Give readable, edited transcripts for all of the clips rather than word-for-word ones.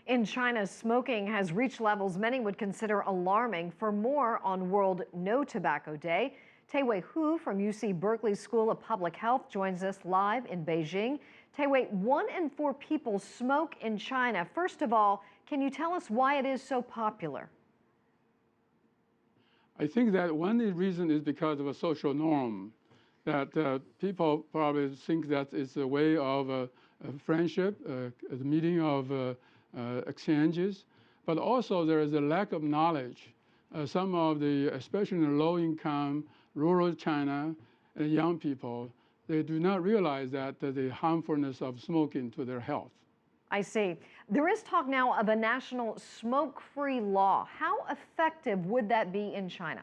In China, smoking has reached levels many would consider alarming. For more on World No Tobacco Day, Teh-Wei Hu from UC Berkeley School of Public Health joins us live in Beijing. Teh-Wei, 1 in 4 people smoke in China. First of all, can you tell us why it is so popular? I think that one reason is because of a social norm, that people probably think that it's a way of a friendship, a meeting of exchanges, but also there is a lack of knowledge. Some of the, especially in low-income, rural China, young people, they do not realize that the harmfulness of smoking to their health. I see. There is talk now of a national smoke-free law. How effective would that be in China?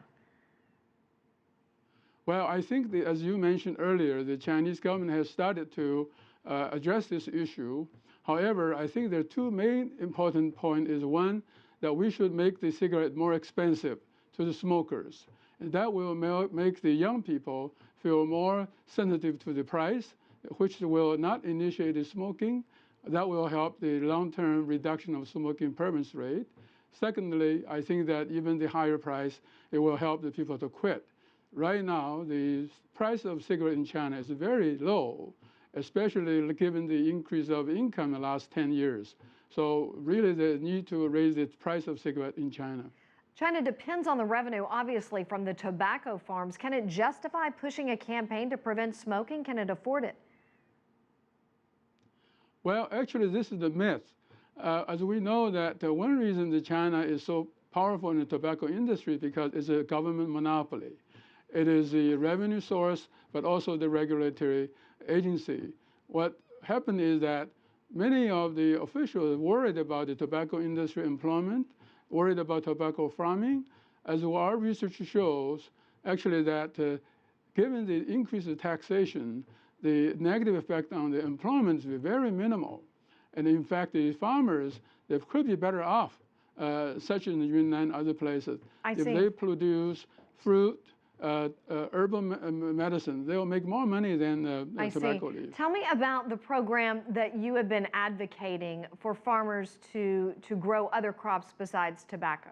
Well, I think, as you mentioned earlier, the Chinese government has started to address this issue. However, I think there are two main important points. Is one, that we should make the cigarette more expensive to the smokers. And that will make the young people feel more sensitive to the price, which will not initiate the smoking. That will help the long-term reduction of smoking prevalence rate. Secondly, I think that even the higher price, it will help the people to quit. Right now, the price of cigarette in China is very low, especially given the increase of income in the last 10 years. So really, the need to raise the price of cigarette in China. China depends on the revenue, obviously, from the tobacco farms. Can it justify pushing a campaign to prevent smoking? Can it afford it? Well, actually, this is the myth. As we know that one reason that China is so powerful in the tobacco industry because it's a government monopoly. It is the revenue source, but also the regulatory agency. What happened is that many of the officials worried about the tobacco industry employment, worried about tobacco farming, as our research shows, actually that given the increase of taxation, the negative effect on the employment is very minimal. And in fact, the farmers, they could be better off, such as in Yunnan and other places. If they produce fruit, herbal medicine, they'll make more money than tobacco leaves. Tell me about the program that you have been advocating for farmers to grow other crops besides tobacco.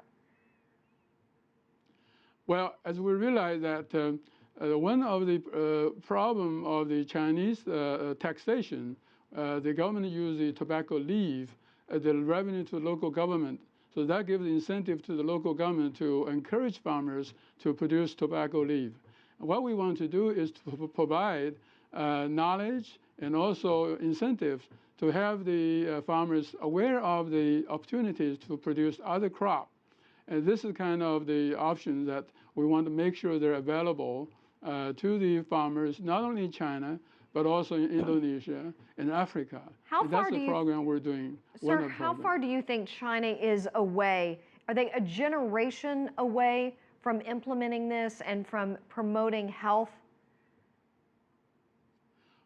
Well, as we realize that one of the problem of the Chinese taxation, the government uses the tobacco leaf as the revenue to local government. So that gives incentive to the local government to encourage farmers to produce tobacco leaf. And what we want to do is to provide knowledge and also incentives to have the farmers aware of the opportunities to produce other crops. And this is kind of the option that we want to make sure they're available to the farmers, not only in China, but also in Indonesia and Africa. That's the program we're doing. Sir, how far do you think China is away? Are they a generation away from implementing this and from promoting health?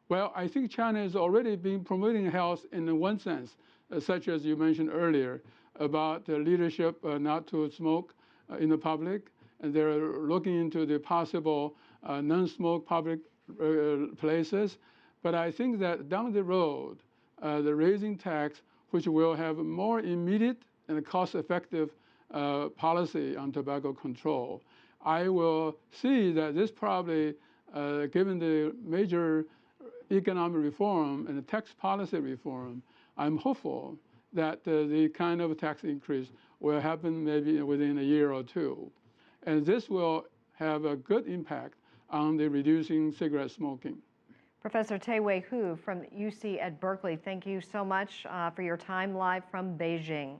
Well, I think China has already been promoting health in one sense, such as you mentioned earlier, about the leadership not to smoke in the public. And they're looking into the possible non-smoke public places. But I think that down the road, the raising tax, which will have a more immediate and cost-effective policy on tobacco control, I will see that this probably, given the major economic reform and the tax policy reform, I'm hopeful that the kind of tax increase will happen maybe within a year or two. And this will have a good impact on the reducing cigarette smoking. Professor Teh-Wei Hu from UC at Berkeley, thank you so much for your time live from Beijing.